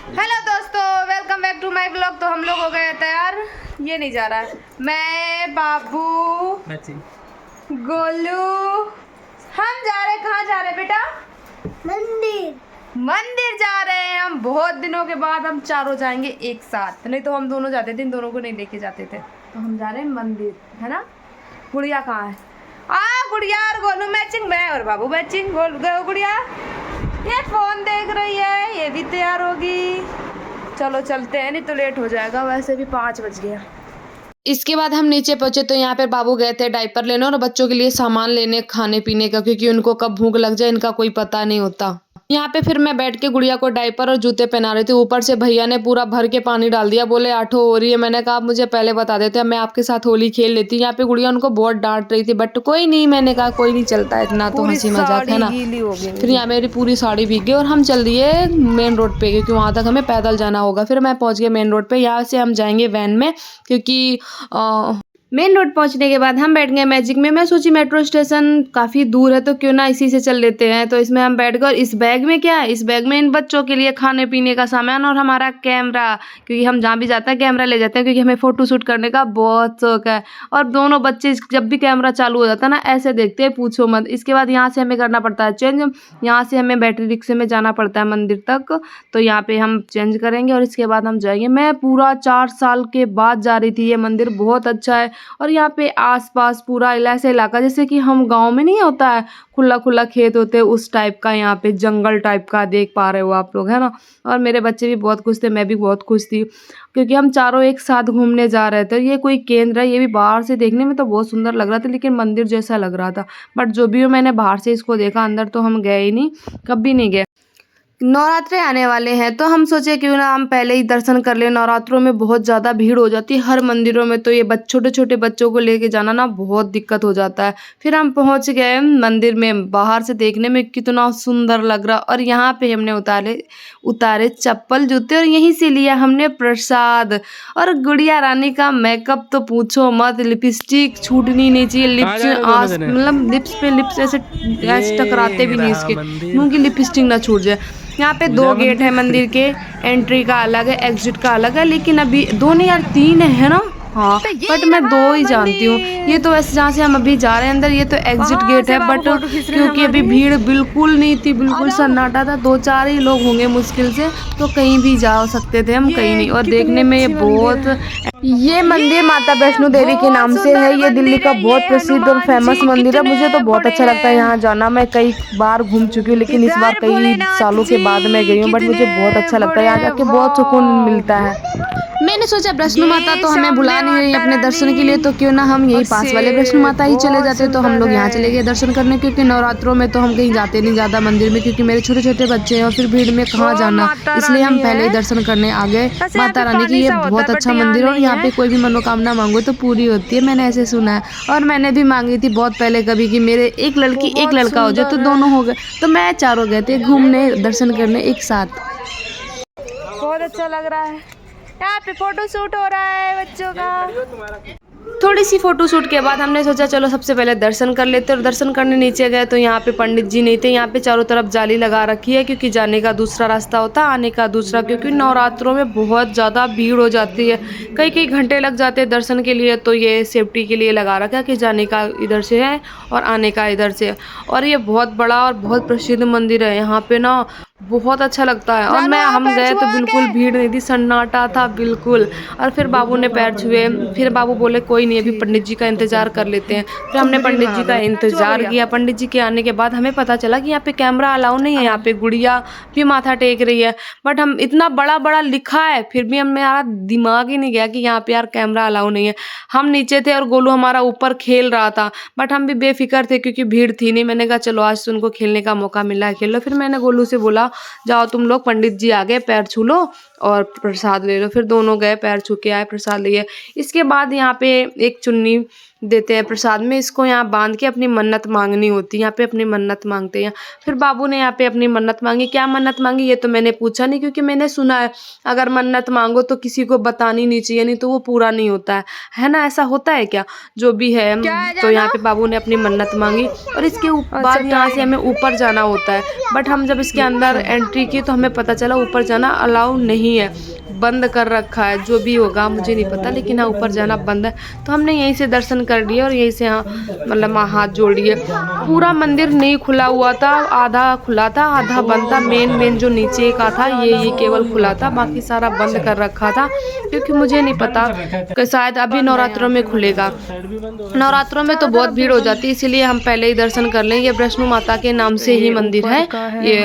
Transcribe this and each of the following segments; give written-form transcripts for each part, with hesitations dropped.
Hello दोस्तों, welcome back to my blog. तो हम लोग हो गए तैयार। ये नहीं जा रहा है, मैं बाबू गोलू हम जा रहे हैं। कहाँ जा रहे हैं बेटा? मंदिर जा रहे हैं हम। बहुत दिनों के बाद हम चारों जाएंगे एक साथ, नहीं तो हम दोनों जाते थे, इन दोनों को नहीं लेके जाते थे। तो हम जा रहे हैं मंदिर, है ना। गुड़िया कहाँ है? गुड़िया और गोलू मैचिंग, मैं और बाबू मैचिंग। गुड़िया ये फोन देख रही है, ये भी तैयार होगी। चलो चलते हैं, नहीं तो लेट हो जाएगा। वैसे भी 5 बज गया। इसके बाद हम नीचे पहुंचे तो यहाँ पे बाबू गए थे डायपर लेने और बच्चों के लिए सामान लेने खाने पीने का, क्योंकि उनको कब भूख लग जाए इनका कोई पता नहीं होता। यहाँ पे फिर मैं बैठ के गुड़िया को डायपर और जूते पहना रही थी। ऊपर से भैया ने पूरा भर के पानी डाल दिया, बोले 8 हो रही है। मैंने कहा आप मुझे पहले बता देते, मैं आपके साथ होली खेल लेती। यहाँ पे गुड़िया उनको बहुत डांट रही थी, बट कोई नहीं, मैंने कहा कोई नहीं, चलता है इतना तो हंसी मजाक है ना। फिर यहाँ मेरी पूरी साड़ी भीग गई और हम चल दिए मेन रोड पे, क्योंकि वहाँ तक हमें पैदल जाना होगा। फिर मैं पहुँच गई मेन रोड पे। यहाँ से हम जाएंगे वैन में, क्योंकि मेन रोड पहुंचने के बाद हम बैठ गए मैजिक में। मैं सोची मेट्रो स्टेशन काफ़ी दूर है तो क्यों ना इसी से चल लेते हैं। तो इसमें हम बैठ गए। और इस बैग में क्या है? इस बैग में इन बच्चों के लिए खाने पीने का सामान और हमारा कैमरा, क्योंकि हम जहाँ भी जाते हैं कैमरा ले जाते हैं, क्योंकि हमें फ़ोटो शूट करने का बहुत शौक है। और दोनों बच्चे जब भी कैमरा चालू हो जाता है ना, ऐसे देखते हैं पूछो मत। इसके बाद यहाँ से हमें करना पड़ता है चेंज। यहाँ से हमें बैटरी रिक्शे में जाना पड़ता है मंदिर तक। तो यहाँ पे हम चेंज करेंगे और इसके बाद हम जाएंगे। मैं पूरा 4 साल के बाद जा रही थी। ये मंदिर बहुत अच्छा है। और यहाँ पे आसपास पूरा ऐसा इलाका जैसे कि हम गांव में नहीं होता है, खुला खुला खेत होते हैं, उस टाइप का यहाँ पे जंगल टाइप का देख पा रहे हो आप लोग, है ना। और मेरे बच्चे भी बहुत खुश थे, मैं भी बहुत खुश थी, क्योंकि हम चारों एक साथ घूमने जा रहे थे। ये कोई केंद्र है, ये भी बाहर से देखने में तो बहुत सुंदर लग रहा था, लेकिन मंदिर जैसा लग रहा था। बट जो भी हो, मैंने बाहर से इसको देखा, अंदर तो हम गए ही नहीं, कभी नहीं गए। नवरात्रे आने वाले हैं तो हम सोचे क्यों ना हम पहले ही दर्शन कर ले। नवरात्रों में बहुत ज़्यादा भीड़ हो जाती है हर मंदिरों में, तो ये छोटे छोटे बच्चों को लेके जाना ना बहुत दिक्कत हो जाता है। फिर हम पहुंच गए मंदिर में। बाहर से देखने में कितना सुंदर लग रहा। और यहाँ पे हमने उतारे चप्पल जूते और यहीं से लिया हमने प्रसाद। और गुड़िया रानी का मेकअप तो पूछो मत, लिपस्टिक छूटनी नहीं चाहिए। लिप्स मतलब लिप्स ऐसे टकराते भी नहीं, इसके मुँह की लिपस्टिक ना छूट जाए। यहाँ पे 2 गेट है मंदिर के, एंट्री का अलग है, एग्जिट का अलग है, लेकिन अभी 2 नहीं यार 3 है ना। हाँ, बट मैं 2 ही जानती हूँ। ये तो वैसे जहाँ से हम अभी जा रहे हैं अंदर, ये तो एग्जिट गेट है, बट क्योंकि अभी भीड़ बिल्कुल नहीं थी, बिल्कुल सन्नाटा था, 2-4 ही लोग होंगे मुश्किल से, तो कहीं भी जा सकते थे हम, कहीं नहीं। और देखने में ये बहुत, ये मंदिर माता वैष्णो देवी के नाम से है। ये दिल्ली का बहुत प्रसिद्ध और फेमस मंदिर है। मुझे तो बहुत अच्छा लगता है यहाँ जाना। मैं कई बार घूम चुकी हूँ, लेकिन इस बार कई सालों के बाद मैं गई हूँ, बट मुझे बहुत अच्छा लगता है। यहाँ जाके बहुत सुकून मिलता है। मैंने सोचा वैष्णो माता तो हमें बुला नहीं रही अपने दर्शन के लिए, तो क्यों ना हम यही पास वाले वैष्णो माता ही चले जाते। तो हम लोग यहाँ चले गए दर्शन करने, क्योंकि नवरात्रों में तो हम कहीं जाते नहीं ज़्यादा मंदिर में, क्योंकि मेरे छोटे छोटे बच्चे हैं और फिर भीड़ में कहाँ जाना, इसलिए हम पहले ही दर्शन करने आ गए। माता रानी की ये बहुत अच्छा मंदिर है और यहाँ पे कोई भी मनोकामना मांगो तो पूरी होती है, मैंने ऐसे सुना है। और मैंने भी मांगी थी बहुत पहले कभी कि मेरे एक लड़की एक लड़का हो जाए, तो दोनों हो गए। तो मैं चारों गए थे घूमने दर्शन करने एक साथ। बहुत अच्छा लग रहा है। यहाँ पे फोटो शूट हो रहा है बच्चों का। थोड़ी सी फोटो शूट के बाद हमने सोचा चलो सबसे पहले दर्शन कर लेते। और दर्शन करने नीचे गए तो यहाँ पे पंडित जी नहीं थे। यहाँ पे चारों तरफ जाली लगा रखी है, क्योंकि जाने का दूसरा रास्ता होता है, आने का दूसरा, क्योंकि नवरात्रों में बहुत ज़्यादा भीड़ हो जाती है, कई घंटे लग जाते हैं दर्शन के लिए। तो ये सेफ्टी के लिए लगा रखा है कि जाने का इधर से है और आने का इधर से है। और ये बहुत बड़ा और बहुत प्रसिद्ध मंदिर है, यहाँ पे ना बहुत अच्छा लगता है। और हम गए तो बिल्कुल भीड़ नहीं थी, सन्नाटा था बिल्कुल। और फिर बाबू ने पैर छुए, फिर बाबू बोले कोई नहीं, अभी पंडित जी का इंतजार कर लेते हैं। फिर हमने पंडित जी का इंतजार किया। पंडित जी के आने के बाद हमें पता चला कि यहाँ पे कैमरा अलाउ नहीं है। यहाँ पे गुड़िया भी माथा टेक रही है, बट हम इतना बड़ा बड़ा लिखा है, फिर भी हमारा दिमाग ही नहीं गया कि यहाँ पे यार कैमरा अलाउ नहीं है। हम नीचे थे और गोलू हमारा ऊपर खेल रहा था, बट हम भी बेफिक्र थे क्योंकि भीड़ थी नहीं। मैंने कहा चलो आज तो उनको खेलने का मौका मिला है, खेल लो। फिर मैंने गोलू से बोला जाओ तुम लोग, पंडित जी आ गए, पैर छू लो और प्रसाद ले लो। फिर दोनों गए, पैर छू के आए, प्रसाद लिए। इसके बाद यहाँ पे एक चुन्नी देते हैं प्रसाद में। इसको यहाँ बांध के अपनी मन्नत मांगनी होती है, यहाँ पे अपनी मन्नत मांगते हैं। फिर बाबू ने यहाँ पे अपनी मन्नत मांगी। क्या मन्नत मांगी ये तो मैंने पूछा नहीं, क्योंकि मैंने सुना है अगर मन्नत मांगो तो किसी को बतानी नहीं चाहिए, नहीं तो वो पूरा नहीं होता है ना? ऐसा होता है क्या? जो भी है, तो यहाँ पे बाबू ने अपनी मन्नत मांगी और इसके बाद यहाँ से हमें ऊपर जाना होता है। बट हम जब इसके अंदर एंट्री की तो हमें पता चला ऊपर जाना अलाउ नहीं है, बंद कर रखा है। जो भी होगा मुझे नहीं पता, लेकिन हाँ ऊपर जाना बंद है। तो हमने यहीं से दर्शन कर लिए और यहीं से हाँ मतलब हाथ जोड़ लिए। पूरा मंदिर नहीं खुला हुआ था, आधा खुला था आधा बंद था। मेन जो नीचे का था ये केवल खुला था, बाकी सारा बंद कर रखा था, क्योंकि मुझे नहीं पता कि शायद अभी नवरात्रों में खुलेगा। नवरात्रों में तो बहुत भीड़ हो जाती है, इसीलिए हम पहले ही दर्शन कर लें। ये वैष्णो माता के नाम से ही मंदिर है, ये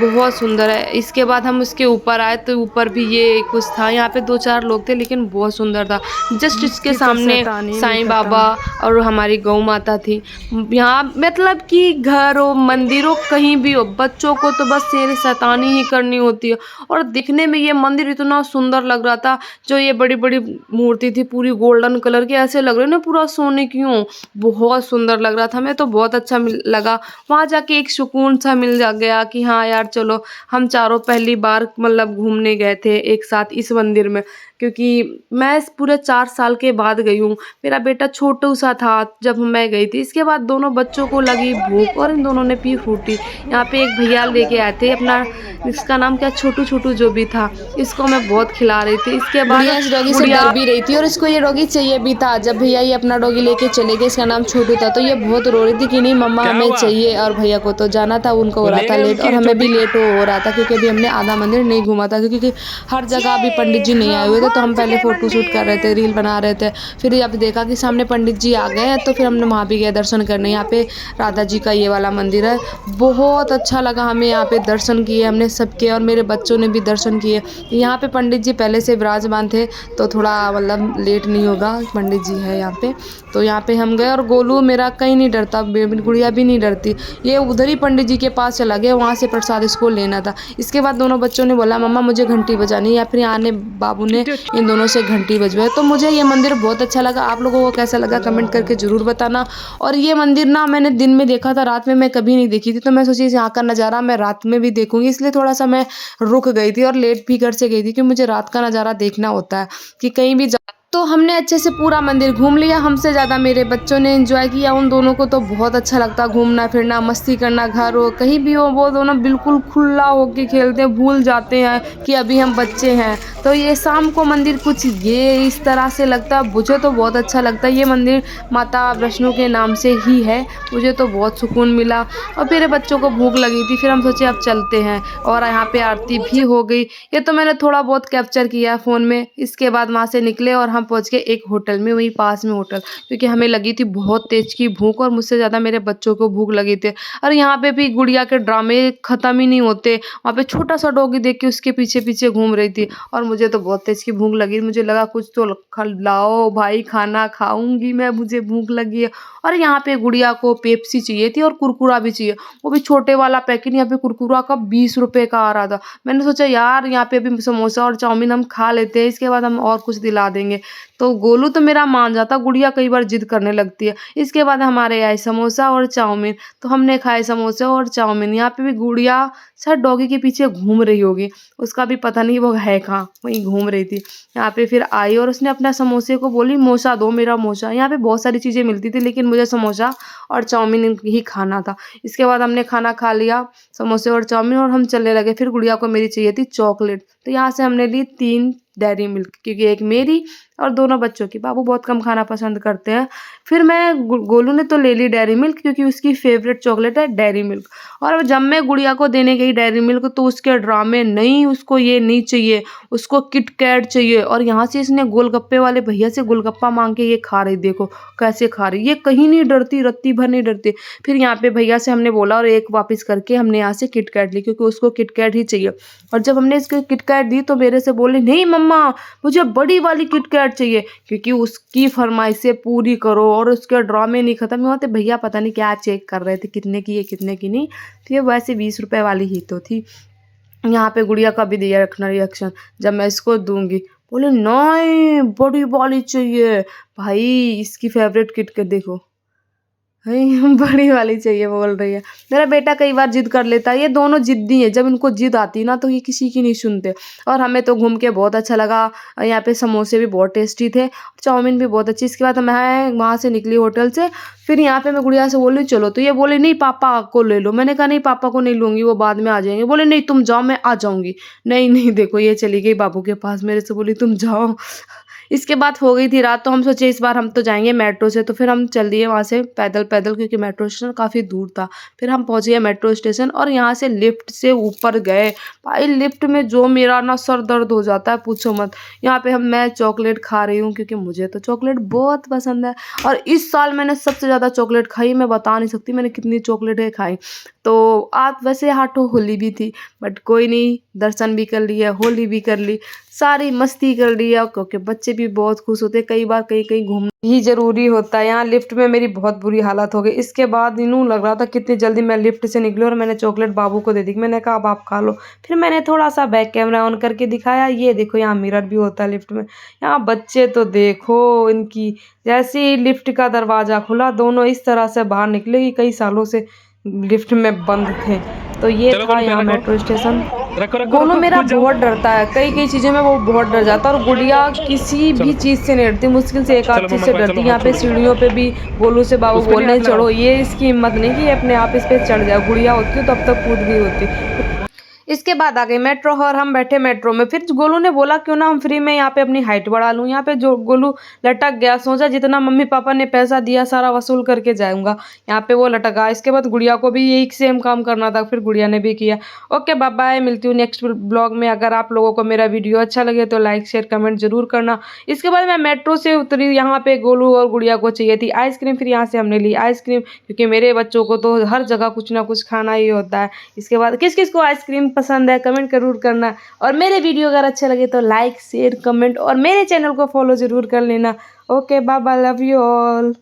बहुत सुंदर है। इसके बाद हम उसके ऊपर आए तो ऊपर भी ये कुछ था, यहाँ पे 2-4 लोग थे, लेकिन बहुत सुंदर था। जस्ट इसके सामने साईं बाबा और हमारी गौ माता थी। यहाँ मतलब कि घर हो मंदिर हो कहीं भी हो, बच्चों को तो बस शेर शैतानी ही करनी होती है। और दिखने में ये मंदिर इतना सुंदर लग रहा था। जो ये बड़ी बड़ी मूर्ति थी पूरी गोल्डन कलर की, ऐसे लग रही ना पूरा सोने की हो, बहुत सुंदर लग रहा था। हमें तो बहुत अच्छा लगा। वहाँ जाके एक सुकून सा मिल गया कि हाँ यार चलो हम चारों पहली बार मतलब घूमने गए थे एक साथ इस मंदिर में, क्योंकि मैं पूरे 4 साल के बाद गई हूँ। मेरा बेटा छोटू सा था जब मैं गई थी। इसके बाद दोनों बच्चों को लगी भूख और इन दोनों ने पी फ्रूटी। यहाँ पे एक भैया लेके आए थे अपना, इसका नाम क्या छोटू जो भी था, इसको मैं बहुत खिला रही थी। इसके बाद इस डॉगी से डर भी रही थी और इसको ये डॉगी चाहिए भी था। जब भैया ये अपना डॉगी लेके चले गए, इसका नाम छोटू था, तो ये बहुत रो रही थी कि नहीं मम्मा हमें चाहिए। और भैया को तो जाना था, उनको हो रहा था लेट और हमें भी लेट हो रहा था, क्योंकि अभी हमने आधा मंदिर नहीं घूमा था, क्योंकि हर जगह अभी पंडित जी नहीं आए हुए थे। तो हम पहले फोटो शूट कर रहे थे, रील बना रहे थे। फिर जब देखा कि सामने पंडित जी आ गए हैं तो फिर हमने वहाँ भी गए दर्शन करने। यहाँ पे राधा जी का ये वाला मंदिर है, बहुत अच्छा लगा हमें। यहाँ पे दर्शन किए हमने सबके और मेरे बच्चों ने भी दर्शन किए। यहाँ पे पंडित जी पहले से विराजमान थे, तो थोड़ा मतलब लेट नहीं होगा, पंडित जी है यहाँ पे। तो यहाँ पे हम गए और गोलू मेरा कहीं नहीं डरता, गुड़िया भी नहीं डरती। ये उधर ही पंडित जी के पास चला गया, वहाँ से प्रसाद इसको लेना था। इसके बाद दोनों बच्चों ने बोला मम्मा मुझे घंटी बजानी, या फिर यहाँ ने बाबू ने इन दोनों से घंटी बजवाई। तो मुझे ये मंदिर बहुत अच्छा लगा। आप लोगों को कैसा लगा कमेंट करके ज़रूर बताना। और ये मंदिर ना मैंने दिन में देखा था, रात में मैं कभी नहीं देखी थी, तो मैं सोची यहाँ का नज़ारा मैं रात में भी देखूंगी, इसलिए थोड़ा सा मैं रुक गई थी और लेट भी घर से गई थी, क्योंकि मुझे रात का नज़ारा देखना होता है कि कहीं भी तो हमने अच्छे से पूरा मंदिर घूम लिया। हमसे ज़्यादा मेरे बच्चों ने एंजॉय किया। उन दोनों को तो बहुत अच्छा लगता घूमना फिरना, मस्ती करना, घर हो कहीं भी हो, वो दोनों बिल्कुल खुला होके खेलते हैं, भूल जाते हैं कि अभी हम बच्चे हैं। तो ये शाम को मंदिर कुछ ये इस तरह से लगता है, मुझे तो बहुत अच्छा लगता है। ये मंदिर माता वैष्णो के नाम से ही है, मुझे तो बहुत सुकून मिला। और मेरे बच्चों को भूख लगी थी, फिर हम सोचे अब चलते हैं। और यहाँ पे आरती भी हो गई, ये तो मैंने थोड़ा बहुत कैप्चर किया फ़ोन में। इसके बाद वहाँ से निकले और हम पहुंच गए एक होटल में, वहीं पास में होटल, क्योंकि हमें लगी थी बहुत तेज की भूख और मुझसे ज़्यादा मेरे बच्चों को भूख लगी थी। और यहाँ पे भी गुड़िया के ड्रामे ख़त्म ही नहीं होते। वहाँ पे छोटा सा डॉगी देख के उसके पीछे पीछे घूम रही थी और मुझे तो बहुत तेज की भूख लगी। मुझे लगा कुछ तो लाओ भाई, खाना खाऊंगी मैं, मुझे भूख लगी है। और यहाँ पे गुड़िया को पेप्सी चाहिए थी और कुरकुरा भी चाहिए, वो भी छोटे वाला पैकेट। यहाँ पे कुरकुरा का 20 रुपए का आ रहा था। मैंने सोचा यार यहाँ पे अभी समोसा और चाउमीन हम खा लेते हैं, इसके बाद हम और कुछ दिला देंगे। तो गोलू तो मेरा मान जाता, गुड़िया कई बार जिद करने लगती है। इसके बाद हमारे आए समोसा और चाउमीन, तो हमने खाए समोसा और चाउमीन। यहाँ पे भी गुड़िया शायद डॉगी के पीछे घूम रही होगी, उसका भी पता नहीं वो है कहाँ, वहीं घूम रही थी। यहाँ पे फिर आई और उसने अपना समोसे को बोली मोसा दो, मेरा मोसा। यहाँ पे बहुत सारी चीज़ें मिलती थी, लेकिन मुझे समोसा और चाउमीन ही खाना था। इसके बाद हमने खाना खा लिया, समोसे और चाउमीन, और हम चलने लगे। फिर गुड़िया को मेरी चाहिए थी चॉकलेट, तो यहाँ से हमने ली 3 डेयरी मिल्क, क्योंकि एक मेरी और दोनों बच्चों की। बाबू बहुत कम खाना पसंद करते हैं। फिर मैं गोलू ने तो ले ली डेयरी मिल्क, क्योंकि उसकी फेवरेट चॉकलेट है डेयरी मिल्क। और जब मैं गुड़िया को देने गई डेयरी मिल्क, तो उसके ड्रामे, नहीं उसको ये नहीं चाहिए, उसको किटकैट चाहिए। और यहाँ से इसने गोलगप्पे वाले भैया से गोलगप्पा मांग के ये खा रही, देखो कैसे खा रही, ये कहीं नहीं डरती, रत्ती भर नहीं डरती। फिर यहाँ पे भैया से हमने बोला और एक वापस करके हमने यहाँ से किटकैट ली, क्योंकि उसको किटकैट ही चाहिए। और जब हमने इसको किटकैट दी तो मेरे से बोले नहीं मम्मा मुझे बड़ी वाली किटकैट चाहिए, क्योंकि उसकी फरमाइशें पूरी करो। और उसके ड्रामे नहीं खत्म होते। भैया पता नहीं क्या चेक कर रहे थे, कितने की है कितने की नहीं, तो ये वैसे 20 रुपए वाली ही तो थी। यहाँ पे गुड़िया का भी दिया रखना रिएक्शन, जब मैं इसको दूंगी बोले नहीं बड़ी वाली चाहिए। भाई इसकी फेवरेट किटकैट देखो, है बड़ी वाली चाहिए बोल रही है। मेरा बेटा कई बार जिद कर लेता है, ये दोनों जिद्दी हैं, जब इनको जिद आती है ना तो ये किसी की नहीं सुनते। और हमें तो घूम के बहुत अच्छा लगा, यहाँ पे समोसे भी बहुत टेस्टी थे, चाउमीन भी बहुत अच्छी। इसके बाद मैं वहाँ से निकली होटल से, फिर यहाँ पे मैं गुड़िया से बोली चलो, तो ये बोले नहीं पापा को ले लो। मैंने कहा नहीं पापा को नहीं लूँगी, वो बाद में आ जाएंगे। बोले नहीं तुम जाओ मैं आ जाऊँगी। नहीं नहीं देखो ये चली गई बाबू के पास, मेरे से बोली तुम जाओ। इसके बाद हो गई थी रात, तो हम सोचे इस बार हम तो जाएंगे मेट्रो से, तो फिर हम चल दिए वहाँ से पैदल पैदल, क्योंकि मेट्रो स्टेशन काफ़ी दूर था। फिर हम पहुँच गए मेट्रो स्टेशन और यहाँ से लिफ्ट से ऊपर गए। भाई लिफ्ट में जो मेरा ना सर दर्द हो जाता है पूछो मत। यहाँ पे मैं चॉकलेट खा रही हूँ, क्योंकि मुझे तो चॉकलेट बहुत पसंद है, और इस साल मैंने सबसे ज़्यादा चॉकलेट खाई। मैं बता नहीं सकती मैंने कितनी चॉकलेटें खाई। तो आज वैसे हाथों होली भी थी, बट कोई नहीं, दर्शन भी कर लिया, होली भी कर ली, सारी मस्ती कर लिया, क्योंकि बच्चे भी बहुत खुश होते हैं। कई बार कहीं कहीं घूमना ही जरूरी होता है। यहाँ लिफ्ट में मेरी बहुत बुरी हालत हो गई। इसके बाद यूँ लग रहा था कितनी जल्दी मैं लिफ्ट से निकली, और मैंने चॉकलेट बाबू को दे दी। मैंने कहा अब आप खा लो। फिर मैंने थोड़ा सा बैक कैमरा ऑन करके दिखाया, ये देखो यहाँ मिरर भी होता है लिफ्ट में। यहाँ बच्चे तो देखो इनकी, जैसे ही लिफ्ट का दरवाज़ा खुला दोनों इस तरह से बाहर निकले कि कई सालों से लिफ्ट में बंद थे। तो ये था यहाँ मेट्रो स्टेशन। गोलू मेरा बहुत डरता है, कई कई चीज़ों में वो बहुत डर जाता है, और गुड़िया किसी भी चीज़ से नहीं डरती, मुश्किल से एक आध चीज़ से डरती है। यहाँ पे सीढ़ियों पे भी गोलू से बाबू बोलने चढ़ो, ये इसकी हिम्मत नहीं कि अपने आप इस पे चढ़ जाए। गुड़िया होती तो अब तक कूद गई होती। इसके बाद आ गई मेट्रो, और हम बैठे मेट्रो में। फिर गोलू ने बोला क्यों ना हम फ्री में यहाँ पे अपनी हाइट बढ़ा लूँ। यहाँ पे जो गोलू लटक गया, सोचा जितना मम्मी पापा ने पैसा दिया सारा वसूल करके जाऊँगा। यहाँ पे वो लटका। इसके बाद गुड़िया को भी यही सेम काम करना था, फिर गुड़िया ने भी किया। ओके बाय बाय, मिलती हूँ नेक्स्ट ब्लॉग में। अगर आप लोगों को मेरा वीडियो अच्छा लगे तो लाइक शेयर कमेंट जरूर करना। इसके बाद मैं मेट्रो से उतरी, यहाँ पे गोलू और गुड़िया को चाहिए थी आइसक्रीम, फिर यहाँ से हमने ली आइसक्रीम, क्योंकि मेरे बच्चों को तो हर जगह कुछ ना कुछ खाना ही होता है। इसके बाद किस किस को आइसक्रीम पसंद है कमेंट जरूर करना, और मेरे वीडियो अगर अच्छे लगे तो लाइक शेयर कमेंट, और मेरे चैनल को फॉलो जरूर कर लेना। Okay bye bye, love you all.